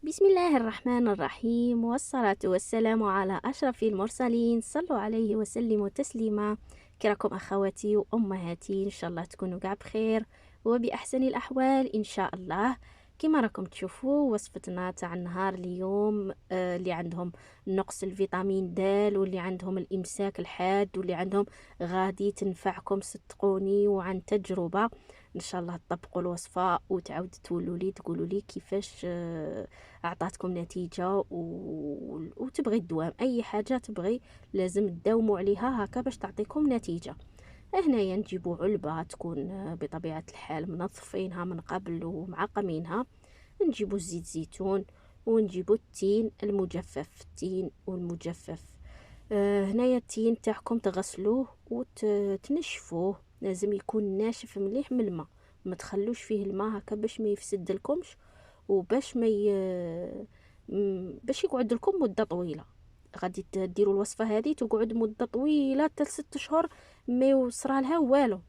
بسم الله الرحمن الرحيم، والصلاة والسلام على أشرف المرسلين. صلوا عليه وسلموا تسليما. كراكم أخواتي وأمهاتي، إن شاء الله تكونوا قاع بخير وبأحسن الأحوال إن شاء الله. كما راكم تشوفوا وصفتنا تاع النهار اليوم، اللي عندهم نقص الفيتامين د، واللي عندهم الإمساك الحاد، واللي عندهم غادي تنفعكم صدقوني وعن تجربة. ان شاء الله تطبقوا الوصفه وتعاودوا تولوا لي تقولوا لي كيفاش اعطاتكم نتيجه وتبغي الدوام. اي حاجه تبغي لازم تداوموا عليها هكا باش تعطيكم نتيجه. هنايا نجيبوا علبه تكون بطبيعه الحال منظفينها من قبل ومعقمينها. نجيبوا زيت زيتون ونجيبوا التين المجفف، التين والمجفف. هنايا التين تاعكم تغسلوه وتنشفوه، لازم يكون ناشف مليح من الماء، ما تخلوش فيه الماء هكا باش ما يفسد لكمش وباش ما باش يقعد لكم مده طويله. غادي ديروا الوصفه هذه تقعد مده طويله حتى 6 شهور ما يوصرها لها والو.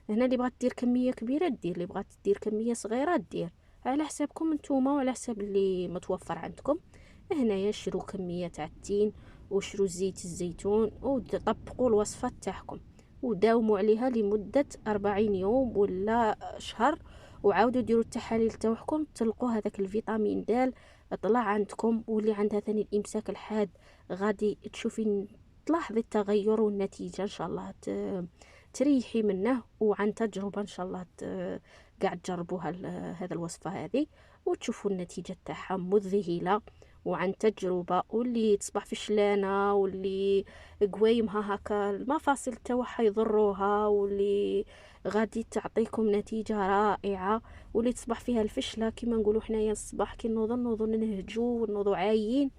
هنا اللي بغات دير كميه كبيره دير، اللي بغات دير كميه صغيره دير، على حسابكم نتوما وعلى حساب اللي متوفر عندكم. هنايا شرو كميه تاع التين وشرو زيت الزيتون وطبقوا الوصفه تاعكم وداوموا عليها لمدة 40 يوم ولا شهر، وعاودوا ديروا التحاليل تاعكم تلقوا هذاك الفيتامين د طلع عندكم. واللي عندها ثاني الامساك الحاد غادي تشوفي تلاحظي التغير والنتيجة ان شاء الله تريحي منه. وعن تجربة ان شاء الله قاعد تجربوها هذا الوصفة هذه وتشوفوا النتيجة تاعها مذهلة وعن تجربة. واللي تصبح في شلانة واللي قويمها هكا المفاصل تاعها يضروها واللي غادي تعطيكم نتيجة رائعة، واللي تصبح فيها الفشلة كما نقولوا حنايا الصباح كي نوضو نهجو ونوضو عايين،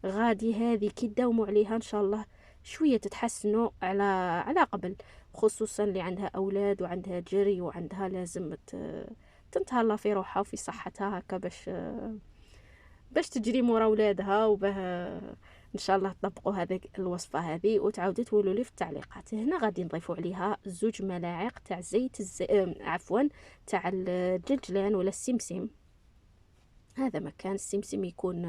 غادي هذه كي تداوموا عليها ان شاء الله شوية تتحسنوا على قبل. خصوصا اللي عندها اولاد وعندها جري وعندها لازم تنتهلا في روحها وفي صحتها هكا باش تجري مورا ولادها ان شاء الله تطبقوا هذه الوصفه هذه وتعاودوا تقولوا لي في التعليقات. هنا غادي نضيفوا عليها 2 ملاعق تاع زيت عفوا تاع الجلجلان ولا السمسم. هذا مكان السمسم يكون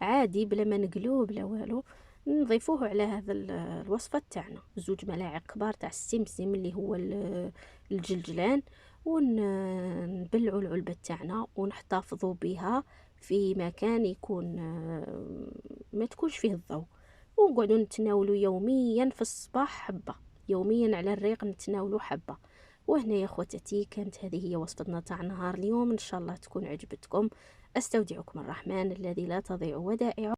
عادي بلا ما نقلوه بلا والو، نضيفوه على هذا الوصفه تاعنا. 2 ملاعق كبار تاع السمسم اللي هو الجلجلان، ونبلعوا العلبه تاعنا ونحتفظوا بها في مكان يكون ما تكونش فيه الضوء، ونقعدوا نتناولوا يوميا في الصباح حبه، يوميا على الريق نتناولوا حبه. وهنا يا خواتاتي كانت هذه هي وصفتنا تاع نهار اليوم، ان شاء الله تكون عجبتكم. استودعكم الرحمن الذي لا تضيع ودائعه،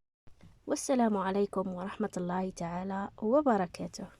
والسلام عليكم ورحمة الله تعالى وبركاته.